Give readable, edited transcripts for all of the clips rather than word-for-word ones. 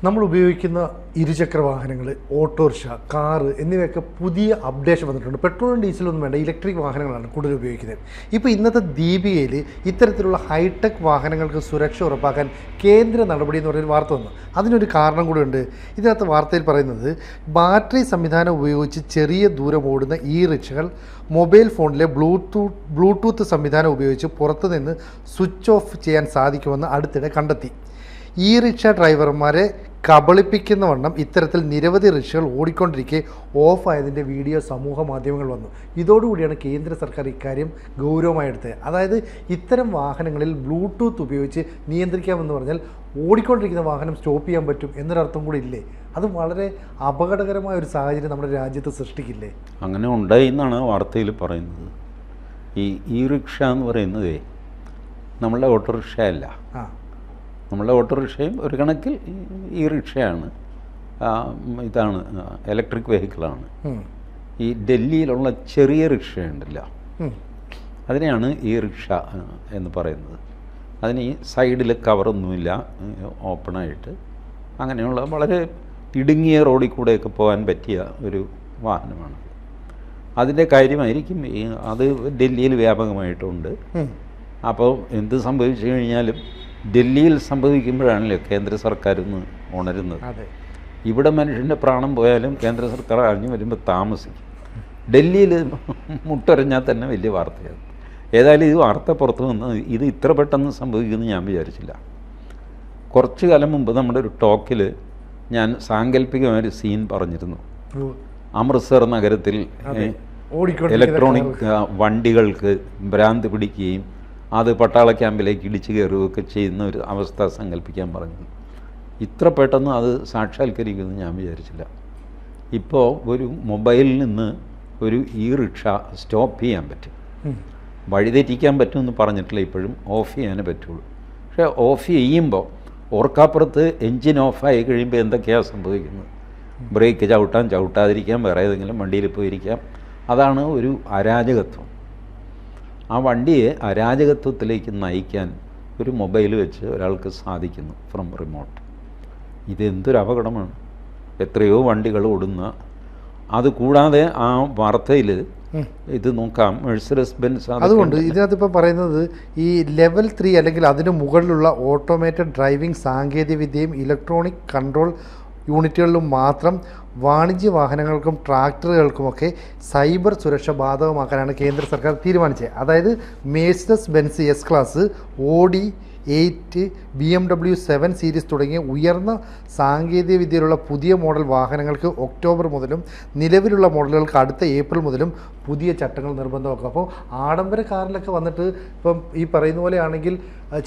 നമ്മൾ ഉപയോഗിക്കുന്ന ഇരുചക്ര വാഹനങ്ങൾ, ഓട്ടോറിക്ഷ, കാറ് എന്നിവയൊക്കെ പുതിയ അപ്ഡേഷൻ വന്നിട്ടുണ്ട്. പെട്രോളും ഡീസലൊന്നും വേണ്ട, ഇലക്ട്രിക് വാഹനങ്ങളാണ് കൂടുതൽ ഉപയോഗിക്കുന്നത്. ഇപ്പോൾ ഇന്നത്തെ ദീപികയിൽ ഇത്തരത്തിലുള്ള ഹൈടെക് വാഹനങ്ങൾക്ക് സുരക്ഷ ഉറപ്പാക്കാൻ കേന്ദ്ര നടപടി എന്ന് പറയുന്ന വാർത്ത വന്നു. അതിനൊരു കാരണം കൂടെ ഉണ്ട്. ഇതിനകത്ത് വാർത്തയിൽ പറയുന്നത് ബാറ്ററി സംവിധാനം ഉപയോഗിച്ച് ചെറിയ ദൂരം ഓടുന്ന ഈ റിക്ഷകൾ മൊബൈൽ ഫോണിലെ ബ്ലൂടൂത്ത് സംവിധാനം ഉപയോഗിച്ച് പുറത്തുനിന്ന് സ്വിച്ച് ഓഫ് ചെയ്യാൻ സാധിക്കുമെന്ന് അടുത്തിടെ കണ്ടെത്തി. ഈ റിക്ഷ ഡ്രൈവർമാരെ കബളിപ്പിക്കുന്ന വണ്ണം ഇത്തരത്തിൽ നിരവധി റിക്ഷകൾ ഓടിക്കൊണ്ടിരിക്കെ ഓഫായതിൻ്റെ വീഡിയോ സമൂഹ മാധ്യമങ്ങൾ വന്നു. ഇതോടുകൂടിയാണ് കേന്ദ്ര സർക്കാർ ഇക്കാര്യം ഗൗരവമായി എടുത്തത്. അതായത് ഇത്തരം വാഹനങ്ങളിൽ ബ്ലൂടൂത്ത് ഉപയോഗിച്ച് നിയന്ത്രിക്കാമെന്ന് പറഞ്ഞാൽ ഓടിക്കൊണ്ടിരിക്കുന്ന വാഹനം സ്റ്റോപ്പ് ചെയ്യാൻ പറ്റും എന്നൊരർത്ഥം കൂടി ഇല്ലേ? അത് വളരെ അപകടകരമായ ഒരു സാഹചര്യം നമ്മുടെ രാജ്യത്ത് സൃഷ്ടിക്കില്ലേ? അങ്ങനെ ഉണ്ടായി എന്നാണ് വാർത്തയിൽ പറയുന്നത്. ഈ റിക്ഷ എന്ന് പറയുന്നത് നമ്മളുടെ ഓട്ടോറിക്ഷയല്ല. നമ്മളുടെ ഓട്ടോറിക്ഷയും ഒരു കണക്കിൽ ഈ റിക്ഷയാണ്. ഇതാണ് ഇലക്ട്രിക് വെഹിക്കിളാണ്. ഈ ഡൽഹിയിലുള്ള ചെറിയ റിക്ഷയുണ്ടല്ലോ, അതിനെയാണ് ഈ റിക്ഷ എന്ന് പറയുന്നത്. അതിന് ഈ സൈഡിൽ കവറൊന്നുമില്ല, ഓപ്പണായിട്ട് അങ്ങനെയുള്ള വളരെ ഇടുങ്ങിയ റോഡിൽ കൂടെയൊക്കെ പോകാൻ പറ്റിയ ഒരു വാഹനമാണ്. അതിൻ്റെ കാര്യമായിരിക്കും അത് ഡൽഹിയിൽ വ്യാപകമായിട്ടുണ്ട്. അപ്പോൾ എന്ത് സംഭവിച്ചു കഴിഞ്ഞാലും ഡൽഹിയിൽ സംഭവിക്കുമ്പോഴാണല്ലോ കേന്ദ്ര സർക്കാർ ഒന്ന് ഉണരുന്നത്. ഇവിടെ മനുഷ്യൻ്റെ പ്രാണം പോയാലും കേന്ദ്ര സർക്കാർ അറിഞ്ഞു വരുമ്പോൾ താമസിക്കും. ഡൽഹിയിൽ മുട്ടറിഞ്ഞാൽ തന്നെ വലിയ വാർത്തയാണ്. ഏതായാലും ഈ വാർത്ത പുറത്തു വന്ന് ഇത് ഇത്ര പെട്ടെന്ന് സംഭവിക്കുമെന്ന് ഞാൻ വിചാരിച്ചില്ല. കുറച്ചു കാലം മുമ്പ് നമ്മുടെ ഒരു ടോക്കിൽ ഞാൻ സാങ്കല്പികമായൊരു സീൻ പറഞ്ഞിരുന്നു. അമൃത്സർ നഗരത്തിൽ ഇലക്ട്രോണിക് വണ്ടികൾക്ക് ഭ്രാന്ത് പിടിക്കുകയും അത് പട്ടാള ക്യാമ്പിലേക്ക് ഇടിച്ചു കയറുകയൊക്കെ ചെയ്യുന്ന ഒരു അവസ്ഥ സങ്കല്പിക്കാൻ പറഞ്ഞു. ഇത്ര പെട്ടെന്ന് അത് സാക്ഷാത്കരിക്കുമെന്ന് ഞാൻ വിചാരിച്ചില്ല. ഇപ്പോൾ ഒരു മൊബൈലിൽ നിന്ന് ഒരു ഈ റിക്ഷ സ്റ്റോപ്പ് ചെയ്യാൻ പറ്റും. വഴിതെറ്റിക്കാൻ പറ്റുമെന്ന് പറഞ്ഞിട്ടില്ല, ഇപ്പോഴും ഓഫ് ചെയ്യാനേ പറ്റുള്ളൂ. പക്ഷേ ഓഫ് ചെയ്യുമ്പോൾ ഓർക്കാപ്പുറത്ത് എൻജിൻ ഓഫായി കഴിയുമ്പോൾ എന്തൊക്കെയാണ് സംഭവിക്കുന്നത്? ബ്രേക്ക് ചവിട്ടാതിരിക്കാം, വേറെ ഏതെങ്കിലും വണ്ടിയിൽ പോയിരിക്കാം. അതാണ് ഒരു അരാജകത്വം. ആ വണ്ടിയെ അരാജകത്വത്തിലേക്ക് നയിക്കാൻ ഒരു മൊബൈൽ വെച്ച് ഒരാൾക്ക് സാധിക്കുന്നു ഫ്രം റിമോട്ട്. ഇതെന്തൊരു അപകടമാണ്! എത്രയോ വണ്ടികൾ ഓടുന്ന. അതുകൂടാതെ ആ വാർത്തയിൽ ഇത് നോക്കാം, മെഴ്സിഡസ് ബെൻസ്. അതുകൊണ്ട് ഇതിനകത്ത് ഇപ്പോൾ പറയുന്നത് ഈ ലെവൽ 3 അല്ലെങ്കിൽ അതിന് മുകളിലുള്ള ഓട്ടോമേറ്റഡ് ഡ്രൈവിംഗ് സാങ്കേതികവിദ്യയും ഇലക്ട്രോണിക് കൺട്രോൾ യൂണിറ്റുകളിലും മാത്രം വാണിജ്യ വാഹനങ്ങൾക്കും ട്രാക്ടറുകൾക്കുമൊക്കെ സൈബർ സുരക്ഷ ബാധകമാക്കാനാണ് കേന്ദ്ര സർക്കാർ തീരുമാനിച്ചത്. അതായത് Mercedes Benz S class, Audi 8, BMW 7 series തുടങ്ങിയ ഉയർന്ന സാങ്കേതികവിദ്യയിലുള്ള പുതിയ മോഡൽ വാഹനങ്ങൾക്ക് ഒക്ടോബർ മുതലും നിലവിലുള്ള മോഡലുകൾക്ക് അടുത്ത ഏപ്രിൽ മുതലും പുതിയ ചട്ടങ്ങൾ നിർബന്ധമാക്കും. അപ്പോൾ ആഡംബര കാറിലൊക്കെ വന്നിട്ട് ഇപ്പം ഈ പറയുന്ന പോലെ ആണെങ്കിൽ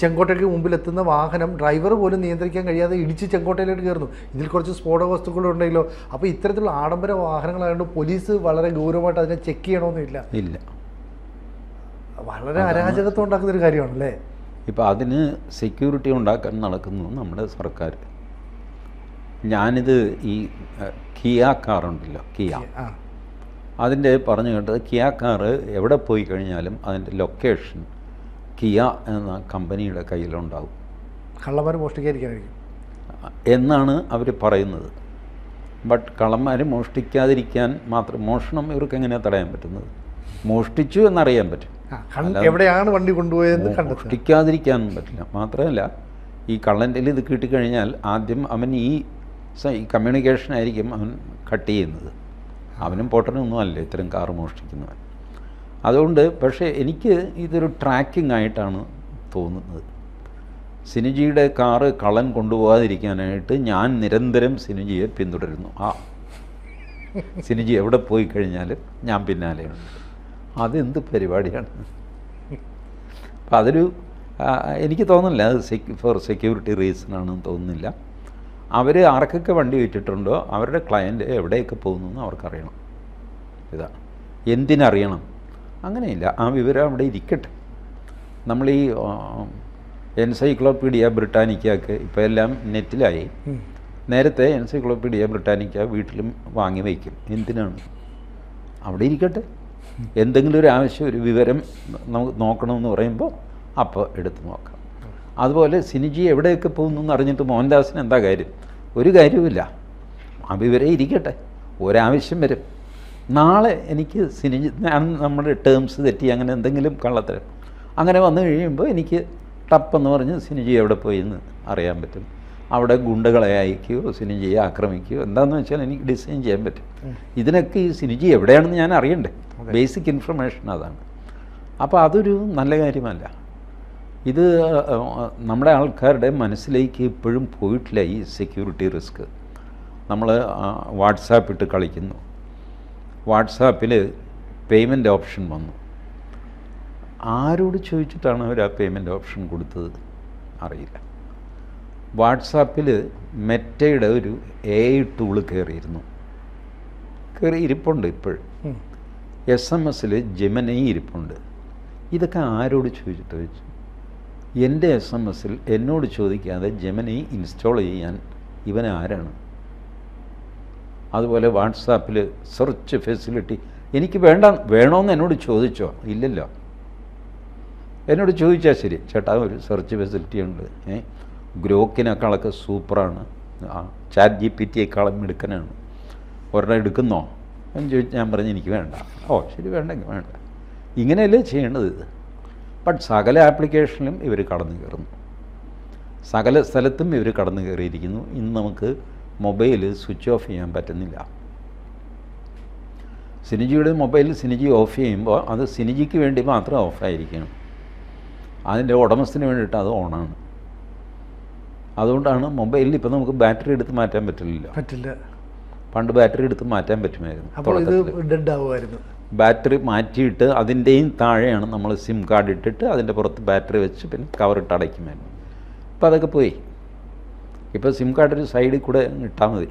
ചെങ്കോട്ടയ്ക്ക് മുമ്പിലെത്തുന്ന വാഹനം ഡ്രൈവർ പോലും നിയന്ത്രിക്കാൻ കഴിയാതെ ഇടിച്ച് ചെങ്കോട്ടയിലോട്ട് കയറുന്നു. ഇതിൽ കുറച്ച് സ്ഫോടക വസ്തുക്കളുണ്ടെങ്കിലോ. അപ്പോൾ ഇത്തരത്തിലുള്ള ആഡംബര വാഹനങ്ങളായതുകൊണ്ട് പോലീസ് വളരെ ഗൗരവമായിട്ട് അതിനെ ചെക്ക് ചെയ്യണമെന്നില്ല. ഇല്ല, വളരെ അരാജകത്വം ഉണ്ടാക്കുന്നൊരു കാര്യമാണല്ലേ. ഇപ്പോൾ അതിന് സെക്യൂരിറ്റി ഉണ്ടാക്കാൻ നടക്കുന്നു നമ്മുടെ സർക്കാർ. ഞാനിത് ഈ കിയ കാറുണ്ടല്ലോ, കിയ, അതിൻ്റെ പറഞ്ഞു കേട്ടത് കിയ കാറ് എവിടെ പോയി കഴിഞ്ഞാലും അതിൻ്റെ ലൊക്കേഷൻ കിയ എന്ന കമ്പനിയുടെ കയ്യിലുണ്ടാവും. കള്ളന്മാർ മോഷ്ടിക്കാതിരിക്കാനായിരിക്കും എന്നാണ് അവർ പറയുന്നത്. ബട്ട് കള്ളന്മാർ മോഷ്ടിക്കാതിരിക്കാൻ മാത്രം, മോഷണം ഇവർക്ക് എങ്ങനെയാണ് തടയാൻ പറ്റുന്നത്? മോഷ്ടിച്ചു എന്നറിയാൻ പറ്റും, എവിടെയാണ് വണ്ടി കൊണ്ടുപോയത് മോഷ്ടിക്കാതിരിക്കാൻ പറ്റില്ല. മാത്രമല്ല ഈ കള്ളൻ്റെ ഇത് കിട്ടിക്കഴിഞ്ഞാൽ ആദ്യം അവൻ ഈ കമ്മ്യൂണിക്കേഷൻ ആയിരിക്കും അവൻ കട്ട് ചെയ്യുന്നത്. അവനും പൊട്ടനൊന്നും അല്ല ഇത്തരം കാറ് മോഷ്ടിക്കുന്നവൻ. അതുകൊണ്ട് പക്ഷേ എനിക്ക് ഇതൊരു ട്രാക്കിംഗ് ആയിട്ടാണ് തോന്നുന്നത്. സിനുജിയുടെ കാറ് കള്ളൻ കൊണ്ടുപോകാതിരിക്കാനായിട്ട് ഞാൻ നിരന്തരം സിനുജിയെ പിന്തുടരുന്നു. സിനുജി എവിടെ പോയി കഴിഞ്ഞാലും ഞാൻ പിന്നാലെയുണ്ട്. അതെന്ത് പരിപാടിയാണ്? അപ്പം അതൊരു എനിക്ക് തോന്നുന്നില്ല അത് ഫോർ സെക്യൂരിറ്റി റീസണാണെന്ന് തോന്നുന്നില്ല. അവർ ആർക്കൊക്കെ വണ്ടി വെച്ചിട്ടുണ്ടോ അവരുടെ ക്ലയൻറ്റ് എവിടെയൊക്കെ പോകുന്നു എന്ന് അവർക്കറിയണം. ഇതാണ്. എന്തിനറിയണം? അങ്ങനെയില്ല, ആ വിവരം അവിടെ ഇരിക്കട്ടെ. നമ്മൾ ഈ എൻസൈക്ലോപീഡിയ ബ്രിട്ടാനിക്കൊക്കെ ഇപ്പോൾ എല്ലാം നെറ്റിലായി. നേരത്തെ എൻസൈക്ലോപീഡിയ ബ്രിട്ടാനിക്ക വീട്ടിലും വാങ്ങി വയ്ക്കും. എന്തിനാണ്? അവിടെ ഇരിക്കട്ടെ. എന്തെങ്കിലും ഒരു ആവശ്യം, ഒരു വിവരം നമുക്ക് നോക്കണമെന്ന് പറയുമ്പോൾ അപ്പോൾ എടുത്ത് നോക്കാം. അതുപോലെ സിനുജി എവിടെയൊക്കെ പോകുന്നു എന്ന് അറിഞ്ഞിട്ട് മോഹൻദാസിന് എന്താ കാര്യം? ഒരു കാര്യവുമില്ല. അപ്പോൾ ഇവരെ ഇരിക്കട്ടെ, ഒരാവശ്യം വരും. നാളെ എനിക്ക് സിനിജി ഞാൻ നമ്മുടെ ടേംസ് തെറ്റി അങ്ങനെ എന്തെങ്കിലും കള്ളത്തരം അങ്ങനെ വന്നു കഴിയുമ്പോൾ എനിക്ക് ടപ്പെന്ന് പറഞ്ഞ് സിനിജി എവിടെ പോയി എന്ന് അറിയാൻ പറ്റും. അവിടെ ഗുണ്ടകളെ അയക്കുകയോ സിനിജിയെ ആക്രമിക്കുകയോ എന്താണെന്ന് വെച്ചാൽ എനിക്ക് ഡിസൈൻ ചെയ്യാൻ പറ്റും. ഇതിനൊക്കെ ഈ സിനിജി എവിടെയാണെന്ന് ഞാൻ അറിയണ്ടേ? ബേസിക് ഇൻഫർമേഷൻ അതാണ്. അപ്പോൾ അതൊരു നല്ല കാര്യമല്ല. ഇത് നമ്മുടെ ആൾക്കാരുടെ മനസ്സിലേക്ക് ഇപ്പോഴും പോയിട്ടില്ല ഈ സെക്യൂരിറ്റി റിസ്ക്. നമ്മൾ വാട്സാപ്പ് ഇട്ട് കളിക്കുന്നു. വാട്സാപ്പിൽ പേയ്മെൻറ്റ് ഓപ്ഷൻ വന്നു. ആരോട് ചോദിച്ചിട്ടാണ് അവർ ആ പേയ്മെൻറ്റ് ഓപ്ഷൻ കൊടുത്തത് അറിയില്ല. വാട്സാപ്പിൽ മെറ്റയുടെ ഒരു AI ടൂള് കയറി ഇരിപ്പുണ്ട് ഇപ്പോഴും. SMS ജെമിനി ഇരിപ്പുണ്ട്. ഇതൊക്കെ ആരോട് ചോദിച്ചിട്ട് വെച്ചു? എൻ്റെ SMS എന്നോട് ചോദിക്കാതെ ജെമിനി ഇൻസ്റ്റാൾ ചെയ്യാൻ ഇവൻ ആരാണ്? അതുപോലെ വാട്സാപ്പിൽ സെർച്ച് ഫെസിലിറ്റി എനിക്ക് വേണമെന്ന് എന്നോട് ചോദിച്ചോ? ഇല്ലല്ലോ. എന്നോട് ചോദിച്ചാൽ ശരി, ചേട്ടാ ഒരു സെർച്ച് ഫെസിലിറ്റി ഉണ്ട്, ഗ്രോക്കിനേക്കാളൊക്കെ സൂപ്പറാണ്, ChatGPT-യേക്കാളും മിടുക്കനാണ്, ഒരെണ്ണം എടുക്കുന്നോ എന്ന് ചോദിച്ചാൽ ഞാൻ പറഞ്ഞ് എനിക്ക് വേണ്ട. ശരി, വേണ്ടെങ്കിൽ വേണ്ട. ഇങ്ങനെയല്ലേ ചെയ്യേണ്ടത് ഇത്? ബട്ട് സകല ആപ്ലിക്കേഷനിലും ഇവർ കടന്നു കയറുന്നു, സകല സ്ഥലത്തും ഇവർ കടന്നു കയറിയിരിക്കുന്നു. ഇന്ന് നമുക്ക് മൊബൈൽ സ്വിച്ച് ഓഫ് ചെയ്യാൻ പറ്റുന്നില്ല. സിനിജിയുടെ മൊബൈൽ സിനിജി ഓഫ് ചെയ്യുമ്പോൾ അത് സിനിജിക്ക് വേണ്ടി മാത്രം ഓഫായിരിക്കണം. അതിൻ്റെ ഉടമസ്ഥന് വേണ്ടിയിട്ട് അത് ഓണാണ്. അതുകൊണ്ടാണ് മൊബൈലിൽ ഇപ്പോൾ നമുക്ക് ബാറ്ററി എടുത്ത് മാറ്റാൻ പറ്റില്ല. പണ്ട് ബാറ്ററി എടുത്ത് മാറ്റാൻ പറ്റുമായിരുന്നു. അപ്പോൾ ഇത് ഡെഡ് ആവുമായിരുന്നു. ബാറ്ററി മാറ്റിയിട്ട് അതിൻ്റെയും താഴെയാണ് നമ്മൾ സിം കാർഡ് ഇട്ടിട്ട് അതിൻ്റെ പുറത്ത് ബാറ്ററി വെച്ച് പിന്നെ കവറിട്ട് അടയ്ക്കുമായിരുന്നു. ഇപ്പോൾ അതൊക്കെ പോയി. ഇപ്പോൾ സിം കാർഡ് ഒരു സൈഡിൽ കൂടെ ഇട്ടാൽ മതി,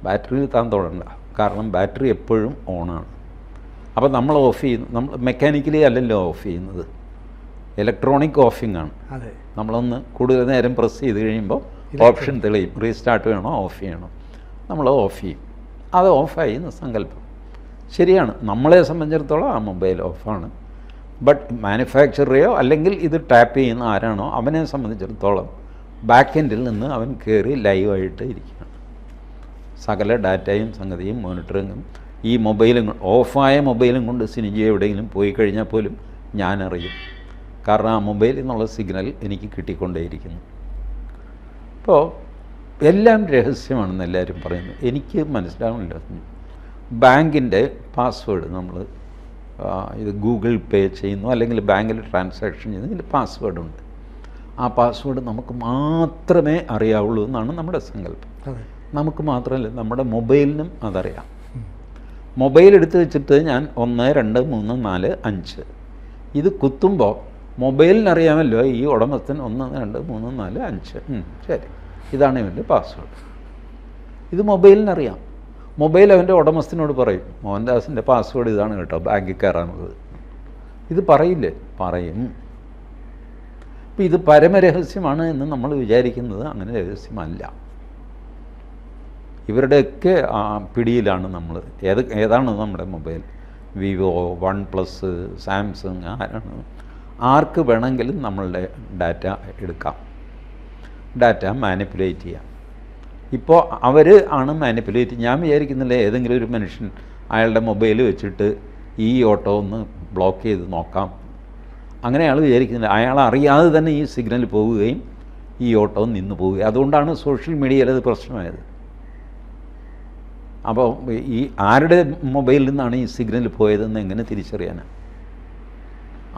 ബാറ്ററിയിൽ താൻ തൊടണ്ട. കാരണം ബാറ്ററി എപ്പോഴും ഓണാണ്. അപ്പോൾ നമ്മൾ ഓഫ് ചെയ്യുന്നു. നമ്മൾ മെക്കാനിക്കലി അല്ലല്ലോ ഓഫ് ചെയ്യുന്നത്, ഇലക്ട്രോണിക് ഓഫിംഗ് ആണ്. നമ്മളൊന്ന് കൂടുതൽ നേരം പ്രസ് ചെയ്ത് കഴിയുമ്പോൾ ഓപ്ഷൻ തെളിയും, റീസ്റ്റാർട്ട് ചെയ്യണോ ഓഫ് ചെയ്യണോ. നമ്മൾ ഓഫ് ചെയ്യും. അത് ഓഫായി എന്ന് സങ്കല്പം. ശരിയാണ്, നമ്മളെ സംബന്ധിച്ചിടത്തോളം ആ മൊബൈൽ ഓഫാണ്. ബട്ട് മാനുഫാക്ചറെയോ അല്ലെങ്കിൽ ഇത് ടാപ്പ് ചെയ്യുന്ന ആരാണോ അവനെ സംബന്ധിച്ചിടത്തോളം ബാക്ക് എൻഡിൽ നിന്ന് അവൻ കയറി ലൈവായിട്ട് ഇരിക്കുകയാണ്. സകല ഡാറ്റയും സംഗതിയും മോണിറ്ററിങ്ങും ഈ മൊബൈലും ഓഫായ മൊബൈലും കൊണ്ട് സിനിജി എവിടെയെങ്കിലും പോയി കഴിഞ്ഞാൽ പോലും ഞാനറിയും. കാരണം ആ മൊബൈലിൽ നിന്നുള്ള സിഗ്നൽ എനിക്ക് കിട്ടിക്കൊണ്ടേയിരിക്കുന്നു. അപ്പോൾ എല്ലാം രഹസ്യമാണെന്ന് എല്ലാവരും പറയുന്നു. എനിക്ക് മനസ്സിലാവുന്നില്ല. ബാങ്കിൻ്റെ പാസ്വേഡ് നമ്മൾ ഇത് ഗൂഗിൾ പേ ചെയ്യുന്നു അല്ലെങ്കിൽ ബാങ്കിൽ ട്രാൻസാക്ഷൻ ചെയ്യുന്നു, ഇതിൻ്റെ പാസ്വേഡുണ്ട്. ആ പാസ്വേഡ് നമുക്ക് മാത്രമേ അറിയാവുള്ളൂ എന്നാണ് നമ്മുടെ സങ്കല്പം. നമുക്ക് മാത്രമല്ല, നമ്മുടെ മൊബൈലിനും അതറിയാം. മൊബൈൽ എടുത്ത് വെച്ചിട്ട് ഞാൻ 1 2 3 4 5 ഇത് കുത്തുമ്പോൾ മൊബൈലിനറിയാമല്ലോ ഈ ഉടമസ്ഥൻ 1 2 3 4 5 ശരി, ഇതാണ് ഇവൻ്റെ പാസ്വേഡ്. ഇത് മൊബൈലിനറിയാം. മൊബൈൽ അവൻ്റെ ഉടമസ്ഥനോട് പറയും, മോഹൻദാസിൻ്റെ പാസ്വേഡ് ഇതാണ് കേട്ടോ ബാങ്കിൽ കയറാനുള്ളത്. ഇത് പറയില്ലേ? പറയും. അപ്പോൾ ഇത് പരമരഹസ്യമാണ് എന്ന് നമ്മൾ വിചാരിക്കുന്നത് അങ്ങനെ രഹസ്യമല്ല. ഇവരുടെയൊക്കെ പിടിയിലാണ് നമ്മൾ. ഏതാണ് നമ്മുടെ മൊബൈൽ? വിവോ, OnePlus, സാംസങ്, ആർക്ക് വേണമെങ്കിലും നമ്മളുടെ ഡാറ്റ എടുക്കാം, ഡാറ്റ മാനിപ്പുലേറ്റ് ചെയ്യാം. ഇപ്പോൾ അവർ ആണ് മാനിപ്പുലേറ്റ്. ഞാൻ വിചാരിക്കുന്നില്ല ഏതെങ്കിലും ഒരു മനുഷ്യൻ അയാളുടെ മൊബൈൽ വെച്ചിട്ട് ഈ ഓട്ടോ ഒന്ന് ബ്ലോക്ക് ചെയ്ത് നോക്കാം, അങ്ങനെ അയാൾ വിചാരിക്കുന്നില്ല. അയാൾ അറിയാതെ തന്നെ ഈ സിഗ്നൽ പോവുകയും ഈ ഓട്ടോ നിന്ന് പോവുകയും. അതുകൊണ്ടാണ് സോഷ്യൽ മീഡിയയിൽ അത് പ്രശ്നമായത്. അപ്പോൾ ഈ ആരുടെ മൊബൈലിൽ നിന്നാണ് ഈ സിഗ്നൽ പോയതെന്ന് എങ്ങനെ തിരിച്ചറിയാനാണ്?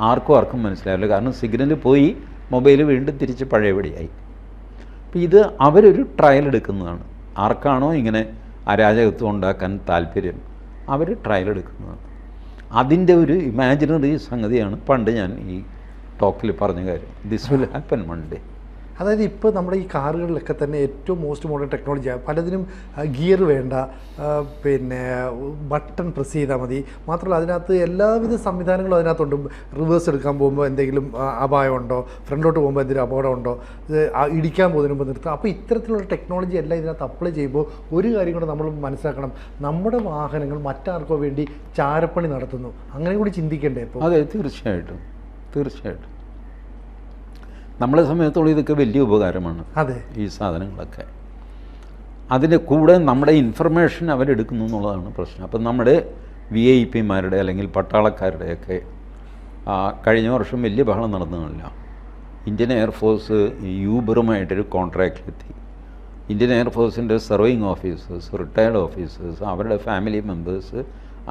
ആർക്കും മനസ്സിലാവില്ല. കാരണം സിഗ്നൽ പോയി, മൊബൈൽ വീണ്ടും തിരിച്ച് പഴയപടിയായി. അപ്പോൾ ഇത് അവരൊരു ട്രയൽ എടുക്കുന്നതാണ്. ആർക്കാണോ ഇങ്ങനെ അരാജകത്വം ഉണ്ടാക്കാൻ താല്പര്യം അവർ ട്രയൽ എടുക്കുന്നതാണ്. അതിൻ്റെ ഒരു ഇമാജിനറി സംഗതിയാണ് പണ്ട് ഞാൻ ഈ ടോക്കിൽ പറഞ്ഞ കാര്യം. This will happen one day. അതായത് ഇപ്പോൾ നമ്മുടെ ഈ കാറുകളിലൊക്കെ തന്നെ ഏറ്റവും മോസ്റ്റ് മോഡേൺ ടെക്നോളജിയാണ്. പലതിനും ഗിയർ വേണ്ട, പിന്നെ ബട്ടൺ പ്രസ് ചെയ്താൽ മതി. മാത്രമല്ല അതിനകത്ത് എല്ലാവിധ സംവിധാനങ്ങളും അതിനകത്തുണ്ട്. റിവേഴ്സ് എടുക്കാൻ പോകുമ്പോൾ എന്തെങ്കിലും അപായമുണ്ടോ, ഫ്രണ്ടിലോട്ട് പോകുമ്പോൾ എന്തെങ്കിലും അപകടമുണ്ടോ, ഇടിക്കാൻ പോകുന്നതിന് മുമ്പ് നിർത്തുക. അപ്പോൾ ഇത്തരത്തിലുള്ള ടെക്നോളജി എല്ലാം ഇതിനകത്ത് അപ്ലൈ ചെയ്യുമ്പോൾ ഒരു കാര്യം കൂടെ നമ്മൾ മനസ്സിലാക്കണം, നമ്മുടെ വാഹനങ്ങൾ മറ്റാർക്കോ വേണ്ടി ചാരപ്പണി നടത്തുന്നു. അങ്ങനെ കൂടി ചിന്തിക്കേണ്ടേ ഇപ്പോൾ? അതെ, തീർച്ചയായിട്ടും. നമ്മളെ സമയത്തോളം ഇതൊക്കെ വലിയ ഉപകാരമാണ്. അതെ, ഈ സാധനങ്ങളൊക്കെ. അതിൻ്റെ കൂടെ നമ്മുടെ ഇൻഫർമേഷൻ അവരെടുക്കുന്നു എന്നുള്ളതാണ് പ്രശ്നം. അപ്പം നമ്മുടെ VIP-മാരുടെ അല്ലെങ്കിൽ പട്ടാളക്കാരുടെയൊക്കെ കഴിഞ്ഞ വർഷം വലിയ ബഹളം നടന്നതല്ല. ഇന്ത്യൻ എയർഫോഴ്സ് യൂബറുമായിട്ടൊരു കോൺട്രാക്റ്റിലെത്തി. ഇന്ത്യൻ എയർഫോഴ്സിൻ്റെ സർവിങ് ഓഫീസേഴ്സ്, റിട്ടയർഡ് ഓഫീസേഴ്സ്, അവരുടെ ഫാമിലി മെമ്പേഴ്സ്,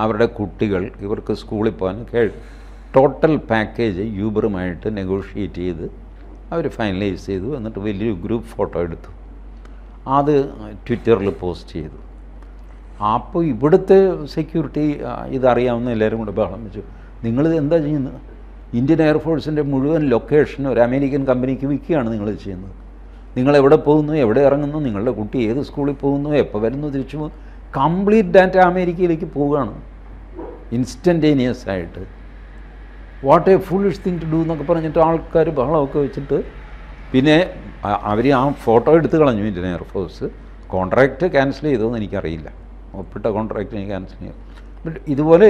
അവരുടെ കുട്ടികൾ, ഇവർക്ക് സ്കൂളിൽ പോകാനൊക്കെ ടോട്ടൽ പാക്കേജ് യൂബറുമായിട്ട് നെഗോഷിയേറ്റ് ചെയ്ത് അവർ ഫൈനലൈസ് ചെയ്തു. എന്നിട്ട് വലിയൊരു ഗ്രൂപ്പ് ഫോട്ടോ എടുത്തു, അത് ട്വിറ്ററിൽ പോസ്റ്റ് ചെയ്തു. അപ്പോൾ ഇവിടുത്തെ സെക്യൂരിറ്റി ഇതറിയാവുന്ന എല്ലാവരും കൂടെ ബഹളം വെച്ചു, നിങ്ങളിത് എന്താ ചെയ്യുന്നത്? ഇന്ത്യൻ എയർഫോഴ്സിൻ്റെ മുഴുവൻ ലൊക്കേഷൻ ഒരു അമേരിക്കൻ കമ്പനിക്ക് വിൽക്കുകയാണ് നിങ്ങൾ ചെയ്യുന്നത്. നിങ്ങൾ എവിടെ പോകുന്നു, എവിടെ ഇറങ്ങുന്നു, നിങ്ങളുടെ കുട്ടി ഏത് സ്കൂളിൽ പോകുന്നു, എപ്പോൾ വരുന്നു, തിരിച്ചു പോകുന്നു, കംപ്ലീറ്റ് ഡാറ്റ അമേരിക്കയിലേക്ക് പോവുകയാണ് ഇൻസ്റ്റൻറ്റേനിയസ് ആയിട്ട്. What a foolish thing to do എന്നൊക്കെ പറഞ്ഞിട്ട് ആൾക്കാർ ബഹളമൊക്കെ വെച്ചിട്ട് പിന്നെ അവർ ആ ഫോട്ടോ എടുത്ത് കളഞ്ഞു ഇന്ത്യൻ എയർഫോഴ്സ്. കോൺട്രാക്റ്റ് ക്യാൻസൽ ചെയ്തോന്ന് എനിക്കറിയില്ല, ഒപ്പിട്ട കോൺട്രാക്റ്റ് ക്യാൻസൽ ചെയ്തു. ബട്ട് ഇതുപോലെ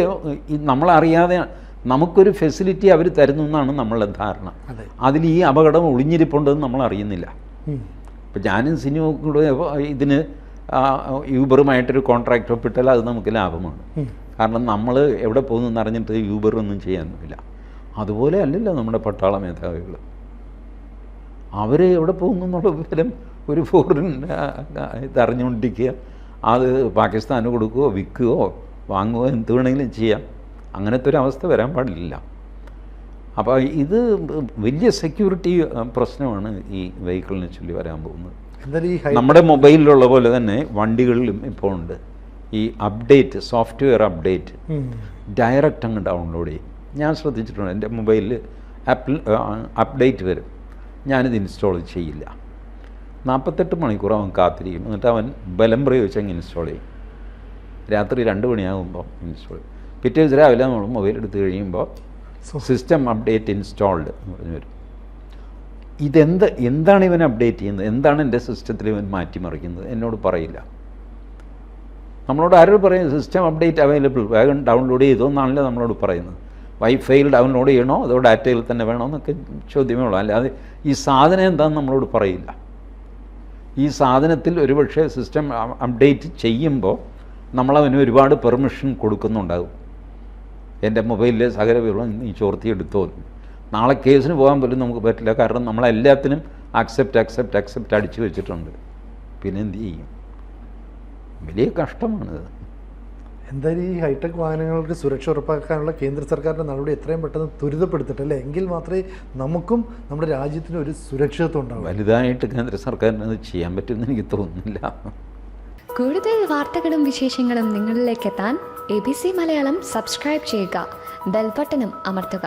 നമ്മളറിയാതെ നമുക്കൊരു ഫെസിലിറ്റി അവർ തരുന്നു എന്നാണ് നമ്മളുടെ ധാരണ. അതിൽ ഈ അപകടം ഒളിഞ്ഞിരിപ്പുണ്ടെന്ന് നമ്മൾ അറിയുന്നില്ല. ഇപ്പം ഞാനും സിനിമ കൂടെ ഇതിന് യൂബറുമായിട്ടൊരു കോൺട്രാക്റ്റ് ഒപ്പിട്ടാൽ അത് നമുക്ക് ലാഭമാണ്. കാരണം നമ്മൾ എവിടെ പോകുന്നു അറിഞ്ഞിട്ട് യൂബറൊന്നും ചെയ്യാനൊന്നുമില്ല. അതുപോലെ അല്ലല്ലോ നമ്മുടെ പട്ടാള മേധാവികൾ. അവർ എവിടെ പോകുന്നു എന്നുള്ള വിവരം ഒരു ഫോറിൻ ഇതറിഞ്ഞുകൊണ്ടിരിക്കുക, അത് പാകിസ്ഥാന് കൊടുക്കുകയോ വിൽക്കുകയോ വാങ്ങുകയോ എന്ത് വേണമെങ്കിലും ചെയ്യാം. അങ്ങനത്തെ ഒരു അവസ്ഥ വരാൻ പാടില്ല. അപ്പോൾ ഇത് വലിയ സെക്യൂരിറ്റി പ്രശ്നമാണ് ഈ വെഹിക്കിളിനെ ചൊല്ലി വരാൻ പോകുന്നത്. നമ്മുടെ മൊബൈലിലുള്ള പോലെ തന്നെ വണ്ടികളിലും ഇപ്പോൾ ഉണ്ട് ഈ അപ്ഡേറ്റ്, സോഫ്റ്റ്വെയർ അപ്ഡേറ്റ് ഡയറക്റ്റ് അങ്ങ് ഡൗൺലോഡ് ചെയ്യും. ഞാൻ ശ്രദ്ധിച്ചിട്ടുണ്ട്, എൻ്റെ മൊബൈലിൽ അപ്ഡേറ്റ് വരും, ഞാനിത് ഇൻസ്റ്റാൾ ചെയ്യില്ല. 48 മണിക്കൂർ അവൻ കാത്തിരിക്കും, എന്നിട്ട് അവൻ ബലം പ്രയോഗിച്ച് അങ്ങ് ഇൻസ്റ്റാൾ ചെയ്യും. രാത്രി 2 മണിയാകുമ്പോൾ ഇൻസ്റ്റാൾ ചെയ്യും. പിറ്റേ ദിവസം രാവിലെ നമ്മൾ മൊബൈൽ എടുത്ത് കഴിയുമ്പോൾ സിസ്റ്റം അപ്ഡേറ്റ് ഇൻസ്റ്റാൾഡ് എന്ന് പറഞ്ഞു വരും. എന്താണ് ഇവൻ അപ്ഡേറ്റ് ചെയ്യുന്നത്, എന്താണ് എൻ്റെ സിസ്റ്റത്തിൽ ഇവൻ മാറ്റിമറിക്കുന്നത് എന്നോട് പറയില്ല. നമ്മളോട് ആരോട് പറയും സിസ്റ്റം അപ്ഡേറ്റ് അവൈലബിൾ, വേഗം ഡൗൺലോഡ് ചെയ്തോ എന്നാണല്ലോ നമ്മളോട് പറയുന്നത്. വൈഫൈയിൽ ഡൗൺലോഡ് ചെയ്യണോ അതോ ഡാറ്റയിൽ തന്നെ വേണോ എന്നൊക്കെ ചോദ്യമേ ഉള്ളൂ. അല്ലാതെ ഈ സാധനം എന്താണെന്ന് നമ്മളോട് പറയില്ല. ഈ സാധനത്തിൽ ഒരുപക്ഷെ സിസ്റ്റം അപ്ഡേറ്റ് ചെയ്യുമ്പോൾ നമ്മളവന് ഒരുപാട് പെർമിഷൻ കൊടുക്കുന്നുണ്ടാകും. എൻ്റെ മൊബൈലിലെ സകല വിവരം നീ ചോർത്തിയെടുത്തോ, നാളെ കേസിന് പോകാൻ പോലും നമുക്ക് പറ്റില്ല. കാരണം നമ്മളെല്ലാത്തിനും അക്സെപ്റ്റ് അടിച്ചു വെച്ചിട്ടുണ്ട്. പിന്നെ എന്ത് ചെയ്യും? വലിയ കഷ്ടമാണിത്. എന്തായാലും ഈ ഹൈടെക് വാഹനങ്ങൾക്ക് സുരക്ഷ ഉറപ്പാക്കാനുള്ള കേന്ദ്ര സർക്കാരിൻ്റെ നടപടി എത്രയും പെട്ടെന്ന് ത്വരിതപ്പെടുത്തിട്ടല്ലേ, എങ്കിൽ മാത്രമേ നമുക്കും നമ്മുടെ രാജ്യത്തിനും ഒരു സുരക്ഷിതത്വം ഉണ്ടാവും. വലുതായിട്ട് കേന്ദ്ര സർക്കാരിന് അത് ചെയ്യാൻ പറ്റുമെന്ന് എനിക്ക് തോന്നുന്നില്ല. കൂടുതൽ വാർത്തകളും വിശേഷങ്ങളും നിങ്ങളിലേക്ക് എത്താൻ ABC മലയാളം സബ്സ്ക്രൈബ് ചെയ്യുക, ബെൽ ബട്ടണും അമർത്തുക.